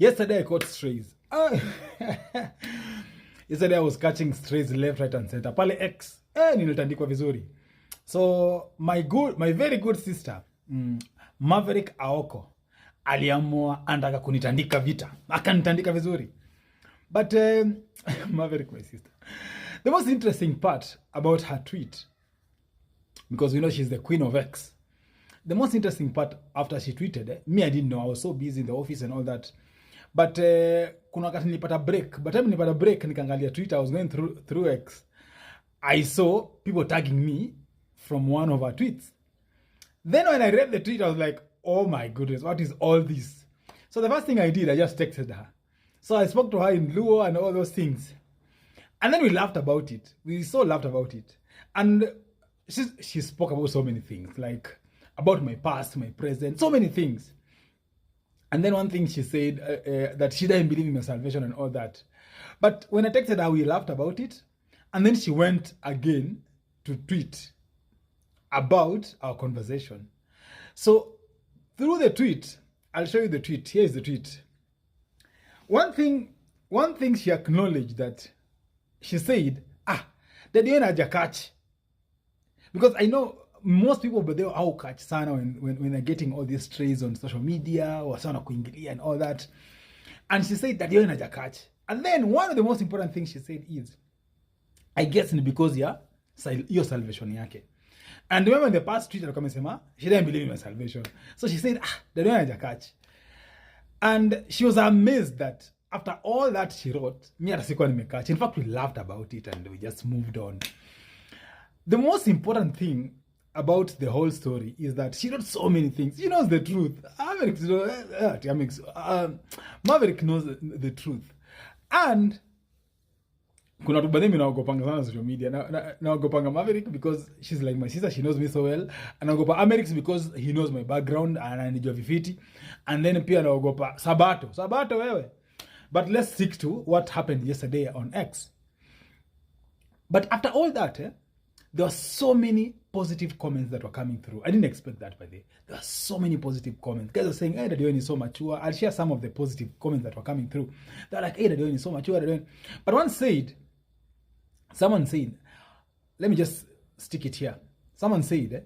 Yesterday I caught strays. Yesterday I was catching strays left, right and center. Pale X. Nilitandikwa vizuri. So my very good sister, Maverick Aoko, aliamua andaka kunitandika vita. Akanitandika vizuri. But Maverick, my sister. The most interesting part about her tweet, because we know she's the queen of X. The most interesting part after she tweeted, me I didn't know, I was so busy in the office and all that. But kuna wakati nilipata break. But time nilipata break nikaangalia Twitter, I was going through X. I saw people tagging me from one of her tweets. Then when I read the tweet, I was like, oh my goodness, what is all this? So the first thing I did, I just texted her. So I spoke to her in Luo and all those things. And then we laughed about it. We so laughed about it. And she spoke about so many things, like about my past, my present, so many things. And then one thing she said, that she didn't believe in my salvation and all that. But when I texted her, we laughed about it. And then she went again to tweet about our conversation. So through the tweet, I'll show you the tweet. Here is the tweet. One thing she acknowledged, that she said, Daddy Owen catch. Because I know most people, but they will catch sana when they're getting all these strays on social media or sana kuingilia and all that. And she said Daddy Owen catch. And then one of the most important things she said is, I guess it's because your salvation yake. And remember in the past tweet, she didn't believe in my salvation. So she said, Daddy Owen catch. And she was amazed that after all that she wrote, me and Siko nimekatch. In fact, we laughed about it and we just moved on. The most important thing about the whole story is that she wrote so many things. She knows the truth. Maverick knows the truth. And kuna watu baadhi naogopanga sana social media. Naogopanga Maverick because she's like my sister, she knows me so well. And naogopa Amerix because he knows my background and ananijua vifiti. And then pia naogopa Sabato wewe. But let's stick to what happened yesterday on X. But after all that, there were so many positive comments that were coming through. I didn't expect that, by the way. There were so many positive comments. Guys were saying, hey, Daddy Owen is so mature. I'll share some of the positive comments that were coming through. They're like, hey, Daddy Owen is so mature. But someone said, let me just stick it here. Someone said,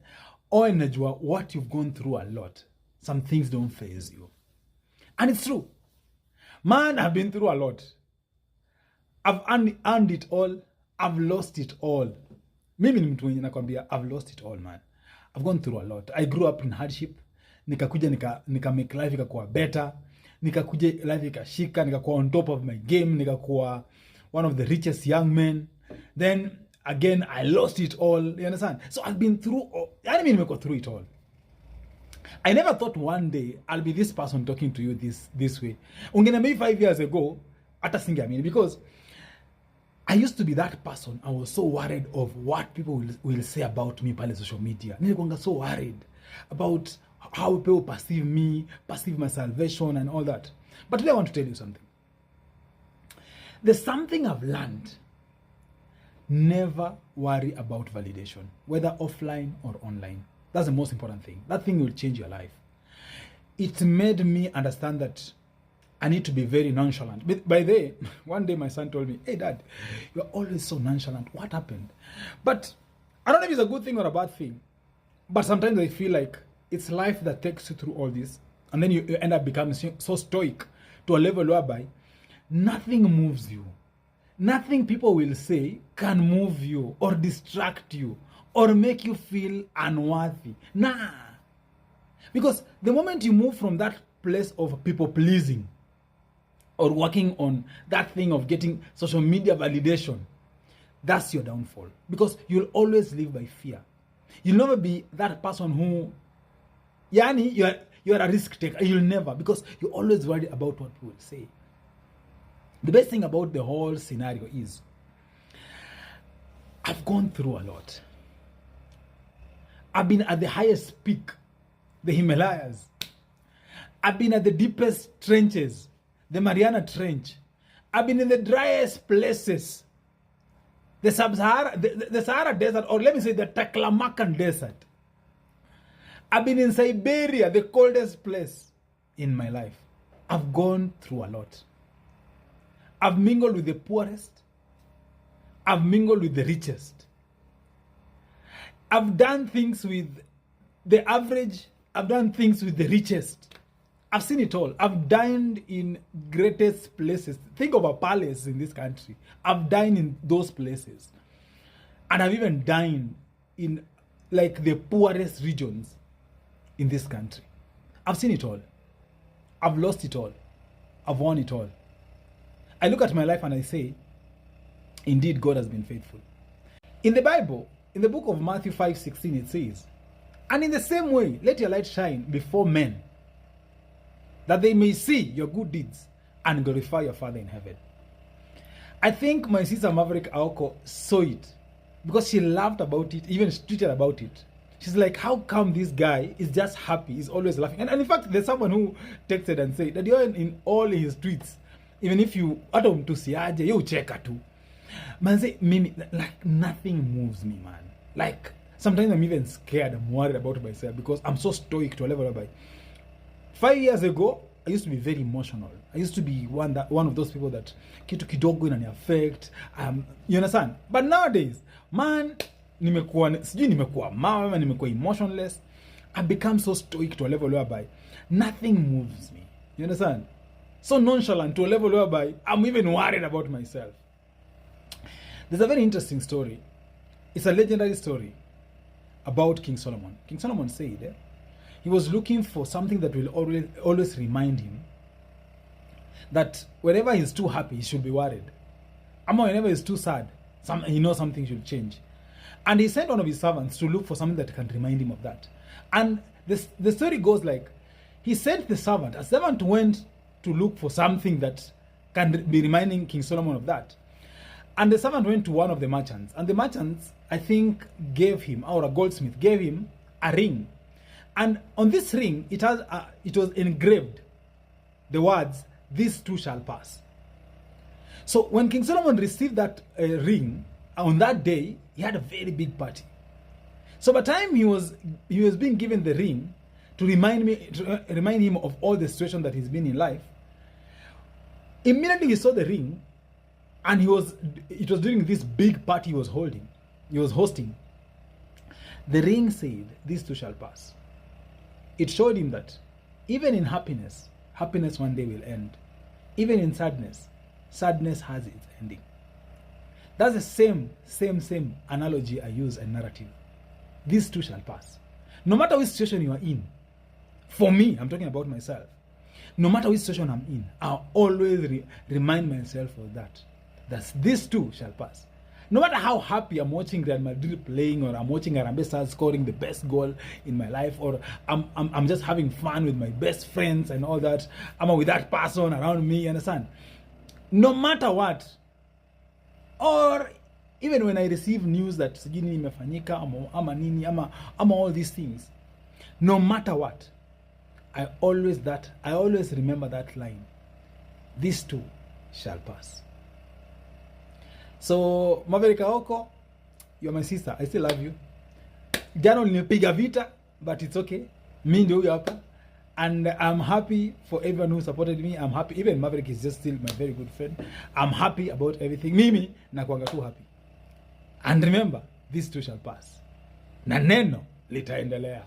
Owen najua, what you've gone through a lot. Some things don't faze you. And it's true. Man, I've been through a lot. I've earned it all. I've lost it all. Mimi ni mtu mwenye nakwambia, I've lost it all, man. I've gone through a lot. I grew up in hardship. Nikakuja nika make life ikakuwa better. Nikakuja life ikashika, nikakuwa on top of my game, nikakuwa one of the richest young men. Then again, I lost it all. You understand? So I've been through nimekuwa through it all. I never thought one day I'll be this person talking to you this way. Maybe 5 years ago, hata singeamini, because I used to be that person. I was so worried of what people will say about me on social media. Nilikuwa so worried about how people perceive me, perceive my salvation and all that. But today I want to tell you something. There's something I've learned. Never worry about validation, whether offline or online. That's the most important thing. That thing will change your life. It made me understand that I need to be very nonchalant. But by the way, one day my son told me, hey Dad, you're always so nonchalant. What happened? But I don't know if it's a good thing or a bad thing. But sometimes I feel like it's life that takes you through all this. And then you end up becoming so stoic to a level whereby nothing moves you. Nothing people will say can move you or distract you or make you feel unworthy. Nah. Because the moment you move from that place of people pleasing or working on that thing of getting social media validation, that's your downfall. Because you'll always live by fear. You'll never be that person who, you're a risk taker. You'll never, because you're always worried about what people will say. The best thing about the whole scenario is, I've gone through a lot. I've been at the highest peak, the Himalayas. I've been at the deepest trenches, the Mariana Trench. I've been in the driest places, the Sahara Desert, or let me say the Taklamakan Desert. I've been in Siberia, the coldest place in my life. I've gone through a lot. I've mingled with the poorest. I've mingled with the richest. I've done things with the average. I've done things with the richest. I've seen it all. I've dined in greatest places. Think of a palace in this country. I've dined in those places. And I've even dined in like the poorest regions in this country. I've seen it all. I've lost it all. I've won it all. I look at my life and I say, indeed, God has been faithful. In the Bible, in the book of Matthew 5:16, it says, and in the same way, let your light shine before men, that they may see your good deeds and glorify your Father in heaven. I think my sister Maverick Aoko saw it because she laughed about it, even tweeted about it. She's like, how come this guy is just happy, he's always laughing? And in fact, there's someone who texted and said that Owen in all his tweets, even if you hata mtusiaje, you cheka tu. Man say, mimi, like nothing moves me, man. Like sometimes I'm even scared, I'm worried about myself because I'm so stoic to a level whereby 5 years ago, I used to be very emotional. I used to be one of those people that kitu kidogo inani affect. You understand? But nowadays, man, nimekuwa mama, nimekuwa emotionless. I've become so stoic to a level whereby nothing moves me. You understand? So nonchalant to a level whereby I'm even worried about myself. There's a very interesting story. It's a legendary story about King Solomon. King Solomon said he was looking for something that will always remind him that whenever he's too happy, he should be worried. And whenever he's too sad, he knows something should change. And he sent one of his servants to look for something that can remind him of that. And the story goes like, he sent the servant. A servant went to look for something that can be reminding King Solomon of that. And the servant went to one of the merchants. And the merchants, I think, gave him, or a goldsmith, gave him a ring. And on this ring, it was engraved the words, "These two shall pass." So when King Solomon received that ring, on that day, he had a very big party. So by the time he was being given the ring to remind him of all the situations that he's been in life, immediately he saw the ring, and it was during this big party he was hosting. The ring said, "These two shall pass." It showed him that even in happiness one day will end. Even in sadness has its ending. That's the same analogy I use and narrative. These two shall pass. No matter which situation you are in, for me, I'm talking about myself. No matter which situation I'm in, I'll always remind myself of that these two shall pass. No matter how happy I'm watching Real Madrid playing, or I'm watching Arambesa scoring the best goal in my life, or I'm just having fun with my best friends and all that, I'm with that person around me, you understand? No matter what, or even when I receive news that sijini imefanyika ama nini ama all these things, no matter what, I always remember that line, these two shall pass. So Maverick Aoko, you're my sister. I still love you. Jana ulinipiga vita, but it's okay. Mi ndio huyu hapa. And I'm happy for everyone who supported me. I'm happy. Even Maverick is just still my very good friend. I'm happy about everything. Mimi nakuanga tu happy. And remember, these two shall pass. Na neno litaendelea.